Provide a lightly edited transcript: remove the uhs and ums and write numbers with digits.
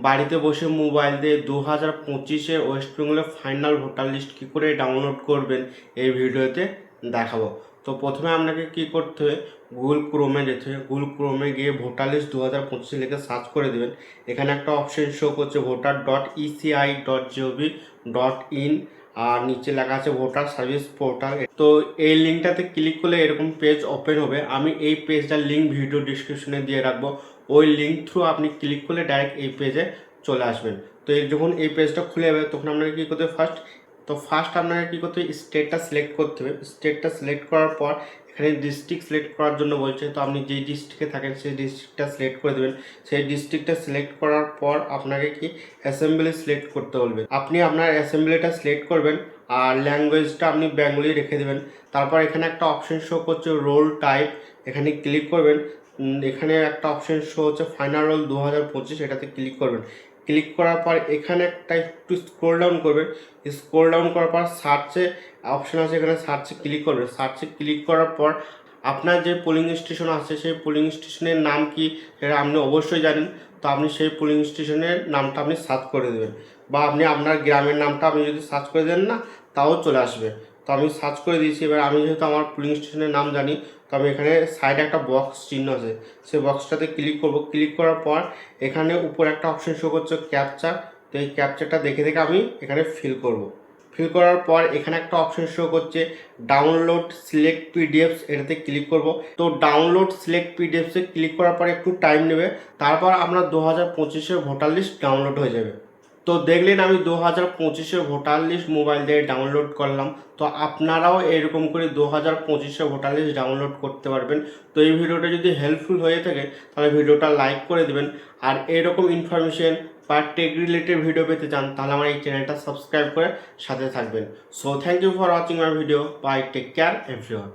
বাড়িতে বসে মোবাইল দিয়ে 2025 ওয়েস্ট বেঙ্গলের ফাইনাল ভোটার লিস্ট কী করে ডাউনলোড করবেন এই ভিডিওতে দেখাবো। তো প্রথমে আপনাকে কি করতে হবে, গুগল ক্রোমে যেতে হবে। গুগল ক্রোমে গিয়ে ভোটার লিস্ট 2025 লিখে সার্চ করে দেবেন। এখানে একটা অপশন শো করছে voter.eci.gov.in, আর নিচে লেখা আছে ভোটার সার্ভিস পোর্টাল। তো এই লিঙ্কটাতে ক্লিক করলে এরকম পেজ ওপেন হবে। আমি এই পেজটার লিঙ্ক ভিডিও ডিসক্রিপশনে দিয়ে রাখবো। ওই লিঙ্ক থ্রু আপনি ক্লিক করলে ডাইরেক্ট এই পেজে চলে আসবেন। তো যখন এই পেজটা খুলে যাবে তখন আপনাকে কী করতে হবে, ফার্স্ট আপনাকে কী করতে হবে, স্টেটটা সিলেক্ট করতে হবে। স্টেটটা সিলেক্ট করার পর এখানে ডিস্ট্রিক্ট সিলেক্ট করার জন্য বলছে, তো আপনি যেই ডিস্ট্রিক্টে থাকেন সেই ডিস্ট্রিক্টটা সিলেক্ট করে দেবেন। সেই ডিস্ট্রিক্টটা সিলেক্ট করার পর আপনাকে কি অ্যাসেম্বলি সিলেক্ট করতে বলবে। আপনি আপনার অ্যাসেম্বলিটা সিলেক্ট করবেন আর ল্যাঙ্গুয়েজটা আপনি বেঙ্গলি রেখে দেবেন। তারপর এখানে একটা অপশন শো করছে রোল টাইপ, এখানে ক্লিক করবেন। এখানে একটা অপশন শো হচ্ছে ফাইনাল রোল 2025, এটাতে ক্লিক করবেন। ক্লিক করার পর এখানে একটা একটু স্ক্রোল ডাউন করবেন। স্ক্রোল ডাউন করার পর সার্চে অপশন আছে, এখানে সার্চে ক্লিক করবেন। সার্চে ক্লিক করার পর আপনার যে পোলিং স্টেশন আছে সেই পোলিং স্টেশনের নাম কি সেটা আপনি অবশ্যই জানেন। তো আপনি সেই পোলিং স্টেশনের নামটা আপনি সার্চ করে দেবেন, বা আপনি আপনার গ্রামের নামটা আপনি যদি সার্চ করে দেন না তাও চলে আসবে। তো আমি সার্চ করে দিয়েছি। এবার আমি যেহেতু আমার পোলিং স্টেশনের নাম জানি, তো আমি এখানে সাইডে একটা বক্স চিহ্ন আছে, সেই বক্সটাতে ক্লিক করব। ক্লিক করার পর এখানে উপরে একটা অপশন শো করছে ক্যাপচা। তো এই ক্যাপচাটা দেখে আমি এখানে ফিল করব। ফিল করার পর এখানে একটা অপশন শো করছে ডাউনলোড সিলেক্ট পিডিএফস, এটাতে ক্লিক করব। তো ডাউনলোড সিলেক্ট পিডিএফসে ক্লিক করার পর একটু টাইম নেবে, তারপর আমরা 2025 ভোটার লিস্ট ডাউনলোড হয়ে যাবে। তো দেখলেন আমি 2025 ভোটার লিস্ট মোবাইল দিয়ে ডাউনলোড করলাম। তো আপনারাও এরকম করে 2025 ভোটার লিস্ট ডাউনলোড করতে পারবেন। তো এই ভিডিওটা যদি হেল্পফুল হয়ে থাকে তাহলে ভিডিওটা লাইক করে দেবেন। আর এরকম ইনফরমেশন বা টেক রিলেটেড ভিডিও পেতে চান তাহলে আমার এই চ্যানেলটা সাবস্ক্রাইব করে সাথে থাকবেন। So thank you for watching my video. Bye, take care everyone.